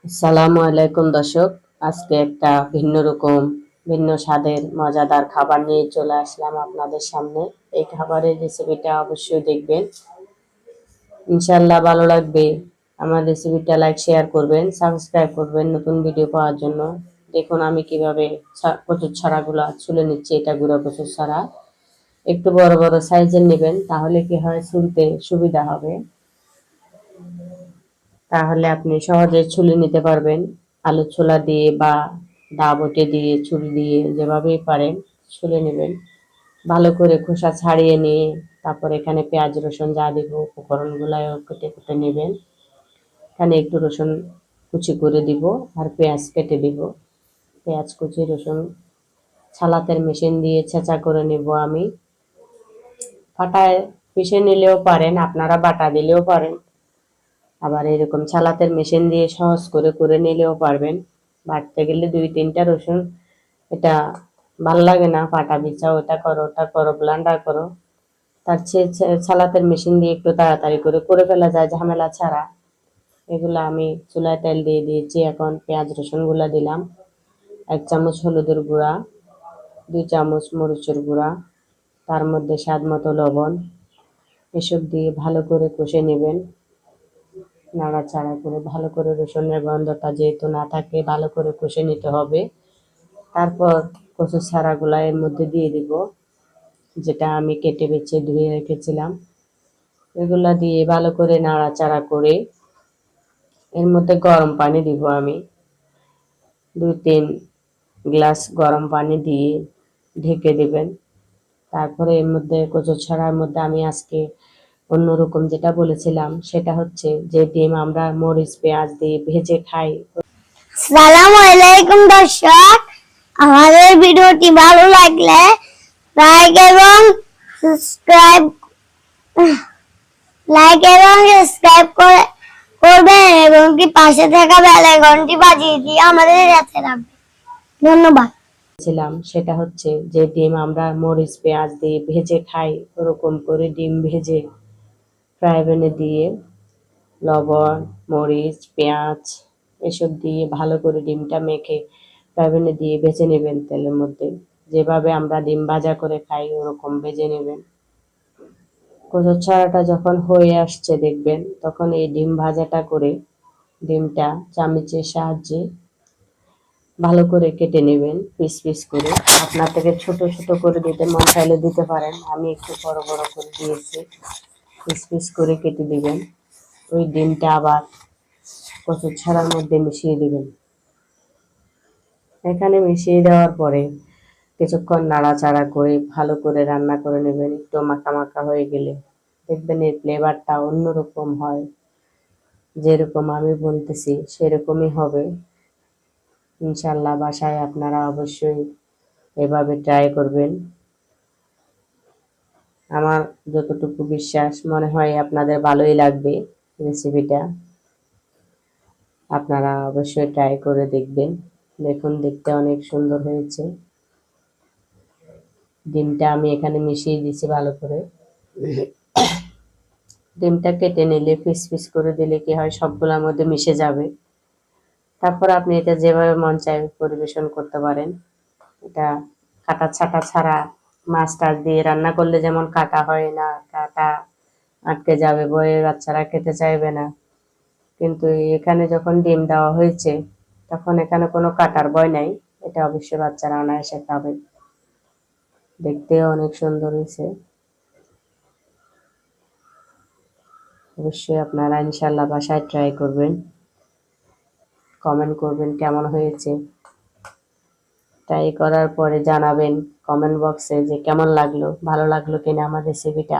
আসসালামু আলাইকুম দর্শক, আজকে একটা ভিন্ন স্বাদের মজাদার খাবার নিয়ে চলে আসলাম আপনাদের সামনে। এই খাবারের রেসিপিটা অবশ্যই দেখবেন, ইনশাল্লাহ ভালো লাগবে। আমার রেসিপিটা লাইক শেয়ার করবেন, সাবস্ক্রাইব করবেন নতুন ভিডিও পাওয়ার জন্য। দেখুন আমি কিভাবে কচুর ছড়াগুলা ছুলে নিচ্ছি। এটা গুঁড়ো কচুর ছড়া, একটু বড় বড় সাইজের নেবেন, তাহলে কি হয় ছুলতে সুবিধা হবে। তাহলে আপনি সহজে ছুলে নিতে পারবেন। আলু ছোলা দিয়ে বা দা বটে দিয়ে ছুরি দিয়ে যেভাবেই পারেন ছুলে নেবেন। ভালো করে খোসা ছাড়িয়ে নিয়ে তারপর এখানে পেঁয়াজ রসুন যা দিব উপকরণগুলো কেটে কেটে নেবেন। এখানে একটু রসুন কুচি করে দিব আর পেঁয়াজ কেটে দিব। পেঁয়াজ কুচি রসুন ছালাতের মেশিন দিয়ে ছেঁচা করে নেব আমি। পাটায় পিষে নিলেও পারেন, আপনারা বাটা দিলেও পারেন, আবার এরকম ছালাতের মেশিন দিয়ে সহজ করে করে নিলেও পারবেন। বাটতে গেলে 2-3টা রসুন, এটা ভাল লাগে না, পাটা বিচাও, ওটা করো ব্লান্ডার করো। তার চেয়ে ছালাতের মেশিন দিয়ে একটু তাড়াতাড়ি করে করে ফেলা যায় ঝামেলা ছাড়া। এগুলো আমি চুলায় তেল দিয়ে দিয়েছি। এখন পেঁয়াজ রসুনগুলো দিলাম। 1 চামচ হলুদের গুঁড়া, 2 চামচ মরিচের গুঁড়া, তার মধ্যে স্বাদ মতো লবণ, এসব দিয়ে ভালো করে কষে নেবেন। নাড়াচাড়া করে ভালো করে রসুনের গন্ধটা যেহেতু না থাকে ভালো করে কষে নিতে হবে। তারপর কচুর ছাড়াগুলা এর মধ্যে দিয়ে দিব, যেটা আমি কেটে বেছে ধুয়ে রেখেছিলাম। এগুলা দিয়ে ভালো করে নাড়াচাড়া করে এর মধ্যে গরম পানি দিব আমি। 2-3 গ্লাস গরম পানি দিয়ে ঢেকে দেবেন। তারপরে এর মধ্যে কচুর ছড়ার মধ্যে আমি আজকে অন্যরকম যেটা বলেছিলাম সেটা হচ্ছে যে ডিম আমরা মরিচ পেঁয়াজ দিয়ে ভেজে খাই। আসসালামু আলাইকুম দর্শক, আমাদের ভিডিওটি ভালো লাগলে লাইক এবং সাবস্ক্রাইব করবেন এবং কি পাশে থাকা বেল আইকনটি বাজিয়ে দিয়ে আমাদের সাথে রাখবেন। ধন্যবাদ। সেটা হচ্ছে যে ডিম আমরা মরিচ পেঁয়াজ দিয়ে ভেজে খাই, ওরকম করে ডিম ভেজে ফ্রাই প্যানে দিয়ে লবণ মরিচ পেঁয়াজ এসব দিয়ে ভালো করে ডিমটা মেখে ফ্রাই প্যানে দিয়ে ভেজে নেবেন তেলের মধ্যে। যেভাবে আমরা ডিম ভাজা করে খাই ওরকম ভেজে নেবেন। কচুর ছড়াটা যখন হয়ে আসছে দেখবেন, তখন এই ডিম ভাজাটা করে ডিমটা চামচের সাহায্যে ভালো করে কেটে নেবেন পিস পিস করে। আপনার থেকে ছোট ছোট করে দিতে মন চাইলে দিতে পারেন, আমি একটু বড় বড় করে দিয়েছি। পিস পিস করে কেটে দিবেন। ওই ডিমটা আবার কচুর ছড়ার মধ্যে মিশিয়ে দিবেন। এখানে মিশিয়ে দেওয়ার পরে কিছুক্ষণ নাড়াচাড়া করে ভালো করে রান্না করে নেবেন। একটু মাখা মাখা হয়ে গেলে দেখবেন এর ফ্লেভারটা অন্যরকম হয়। যেরকম আমি বলতেছি সেরকমই হবে ইনশাল্লাহ। বাসায় আপনারা অবশ্যই এভাবে ট্রাই করবেন। আমার যতটুকু বিশ্বাস মনে হয় আপনাদের ভালোই লাগবে রেসিপিটা। আপনারা অবশ্যই ট্রাই করে দেখবেন। দেখুন দেখতে অনেক সুন্দর হয়েছে। ডিমটা আমি এখানে মিশিয়ে দিয়েছি ভালো করে। ডিমটা কেটে নিলে পিস পিস করে দিলে কি হয় সবগুলোর মধ্যে মিশে যাবে। তারপর আপনি এটা যেভাবে মন চায় পরিবেশন করতে পারেন। এটা কাটা ছাটা ছাড়া মাছ টাছ দিয়ে রান্না করলে যেমন কাটা হয় না, কাটা আটকে যাবে, বইয়ের বাচ্চারা খেতে চাইবে না। কিন্তু এখানে যখন ডিম দেওয়া হয়েছে তখন এখানে কোনো কাটার ভয় নাই। এটা অবশ্যই বাচ্চারা অনায়াসে খাবে। দেখতেও অনেক সুন্দর হয়েছে। অবশ্যই আপনারা ইনশাল্লাহ বাসায় ট্রাই করবেন, কমেন্ট করবেন কেমন হয়েছে। ট্রাই করার পরে জানাবেন কমেন্ট বক্সে যে কেমন লাগলো, ভালো লাগলো কিনা আমার রেসিপিটা।